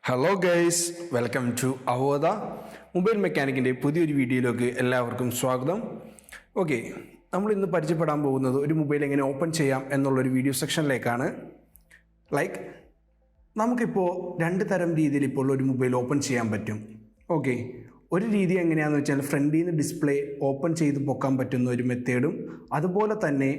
Hello guys, welcome to അവോദ mobile മെക്കാനിക്കിൻ്റെ പുതിയൊരു വീഡിയോയിലേക്ക് എല്ലാവർക്കും സ്വാഗതം. ഓക്കെ, നമ്മൾ ഇന്ന് പരിചയപ്പെടാൻ പോകുന്നത് ഒരു മൊബൈൽ എങ്ങനെ ഓപ്പൺ ചെയ്യാം എന്നുള്ളൊരു വീഡിയോ സെക്ഷനിലേക്കാണ്. നമുക്കിപ്പോൾ രണ്ട് തരം രീതിയിൽ ഇപ്പോൾ ഒരു മൊബൈൽ ഓപ്പൺ ചെയ്യാൻ പറ്റും. ഓക്കെ, ഒരു രീതി എങ്ങനെയാണെന്ന് വെച്ചാൽ ഫ്രണ്ടിൽ നിന്ന് ഡിസ്പ്ലേ ഓപ്പൺ ചെയ്ത് പൊക്കാൻ പറ്റുന്ന ഒരു മെത്തേഡും, അതുപോലെ തന്നെ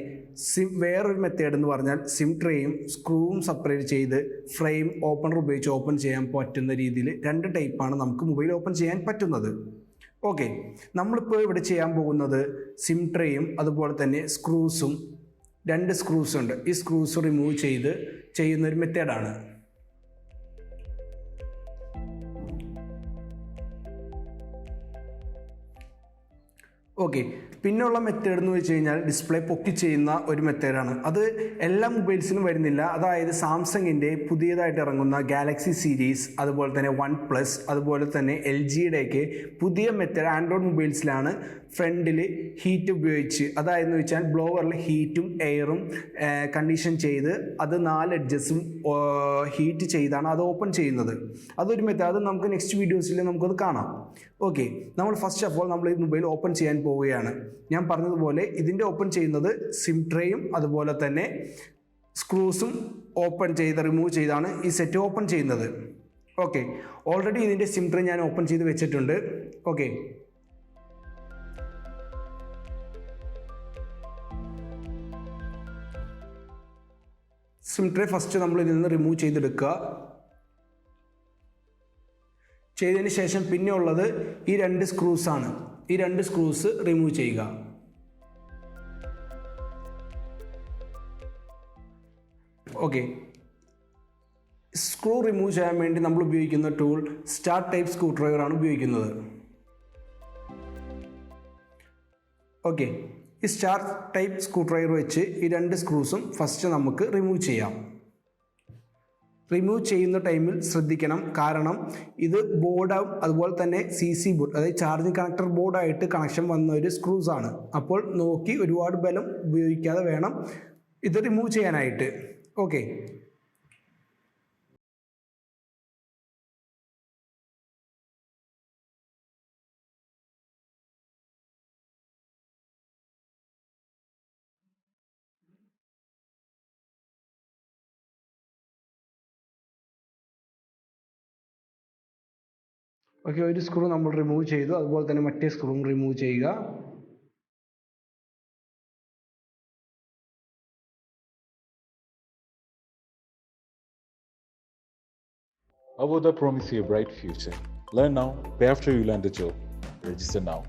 വേറൊരു മെത്തേഡ് എന്ന് പറഞ്ഞാൽ സിം ട്രേയും സ്ക്രൂവും സെപ്പറേറ്റ് ചെയ്ത് ഫ്രെയിം ഓപ്പണർ ഉപയോഗിച്ച് ഓപ്പൺ ചെയ്യാൻ പറ്റുന്ന രീതിയിൽ രണ്ട് ടൈപ്പാണ് നമുക്ക് മൊബൈൽ ഓപ്പൺ ചെയ്യാൻ പറ്റുന്നത്. ഓക്കെ, നമ്മളിപ്പോൾ ഇവിടെ ചെയ്യാൻ പോകുന്നത് സിം ട്രേയും അതുപോലെ തന്നെ സ്ക്രൂസും, രണ്ട് സ്ക്രൂസ് ഉണ്ട്. ഈ സ്ക്രൂസ് റിമൂവ് ചെയ്ത് ചെയ്യുന്നൊരു മെത്തേഡാണ്. ഓക്കെ, പിന്നെയുള്ള മെത്തേഡ് എന്ന് വെച്ച് കഴിഞ്ഞാൽ ഡിസ്പ്ലേ പൊക്കി ചെയ്യുന്ന ഒരു മെത്തേഡാണ്. അത് എല്ലാ മൊബൈൽസിനും വരുന്നില്ല. അതായത് സാംസങ്ങിൻ്റെ പുതിയതായിട്ട് ഇറങ്ങുന്ന ഗാലക്സി സീരീസ്, അതുപോലെ തന്നെ OnePlus, അതുപോലെ തന്നെ LGയുടെയൊക്കെ പുതിയ മെത്തേഡ് ആൻഡ്രോയിഡ് മൊബൈൽസിലാണ് ഫ്രണ്ടിൽ ഹീറ്റ് ഉപയോഗിച്ച്, അതായത് വെച്ചാൽ ബ്ലോവറിൽ ഹീറ്റും എയറും കണ്ടീഷൻ ചെയ്ത് അത് 4 എഡ്ജസും ഹീറ്റ് ചെയ്താണ് അത് ഓപ്പൺ ചെയ്യുന്നത്. അതൊരു മെത്തേഡ്, അത് നമുക്ക് നെക്സ്റ്റ് വീഡിയോസിൽ നമുക്കത് കാണാം. ഓക്കെ, നമ്മൾ ഫസ്റ്റ് ഓഫ് ഓൾ നമ്മൾ ഈ മൊബൈൽ ഓപ്പൺ ചെയ്യാൻ പോവുകയാണ്. ഞാൻ പറഞ്ഞതുപോലെ ഇതിൻ്റെ ഓപ്പൺ ചെയ്യുന്നത് സിം ട്രേയും അതുപോലെ തന്നെ സ്ക്രൂസും ഓപ്പൺ ചെയ്ത് റിമൂവ് ചെയ്താണ് ഈ സെറ്റ് ഓപ്പൺ ചെയ്യുന്നത്. ഓക്കെ, ഓൾറെഡി ഇതിൻ്റെ സിം ട്രേ ഞാൻ ഓപ്പൺ ചെയ്ത് വെച്ചിട്ടുണ്ട്. ഓക്കെ, സിം ട്രേ ഫസ്റ്റ് നമ്മൾ ഇതിൽ നിന്ന് റിമൂവ് ചെയ്തെടുക്കുക. ചെയ്തതിന് ശേഷം പിന്നെ ഉള്ളത് ഈ രണ്ട് സ്ക്രൂസാണ്. ഈ രണ്ട് സ്ക്രൂസ് റിമൂവ് ചെയ്യുക. ഓക്കെ, സ്ക്രൂ റിമൂവ് ചെയ്യാൻ വേണ്ടി നമ്മൾ ഉപയോഗിക്കുന്ന ടൂൾ സ്റ്റാർ ടൈപ്പ് സ്ക്രൂ ഡ്രൈവറാണ് ഉപയോഗിക്കുന്നത്. ഓക്കെ, ഈ സ്റ്റാർ ടൈപ്പ് സ്ക്രൂ ഡ്രൈവർ വെച്ച് ഈ രണ്ട് സ്ക്രൂസും ഫസ്റ്റ് നമുക്ക് റിമൂവ് ചെയ്യാം. റിമൂവ് ചെയ്യുന്ന ടൈമിൽ ശ്രദ്ധിക്കണം, കാരണം ഇത് ബോർഡാവും അതുപോലെ തന്നെ CC ബോർഡ്, അതായത് ചാർജിങ് കണക്ടർ ബോർഡായിട്ട് കണക്ഷൻ വന്ന ഒരു സ്ക്രൂസ് ആണ്. അപ്പോൾ നോക്കി ഒരുപാട് ബലം ഉപയോഗിക്കാതെ വേണം ഇത് റിമൂവ് ചെയ്യാനായിട്ട്. ഓക്കെ, ഒരു സ്ക്രൂ നമ്മൾ റിമൂവ് ചെയ്തു, അതുപോലെ തന്നെ മറ്റേ സ്ക്രൂവും റിമൂവ് ചെയ്യുക. Avoda promise you a bright future. Learn now, pay after you land a job. Register now.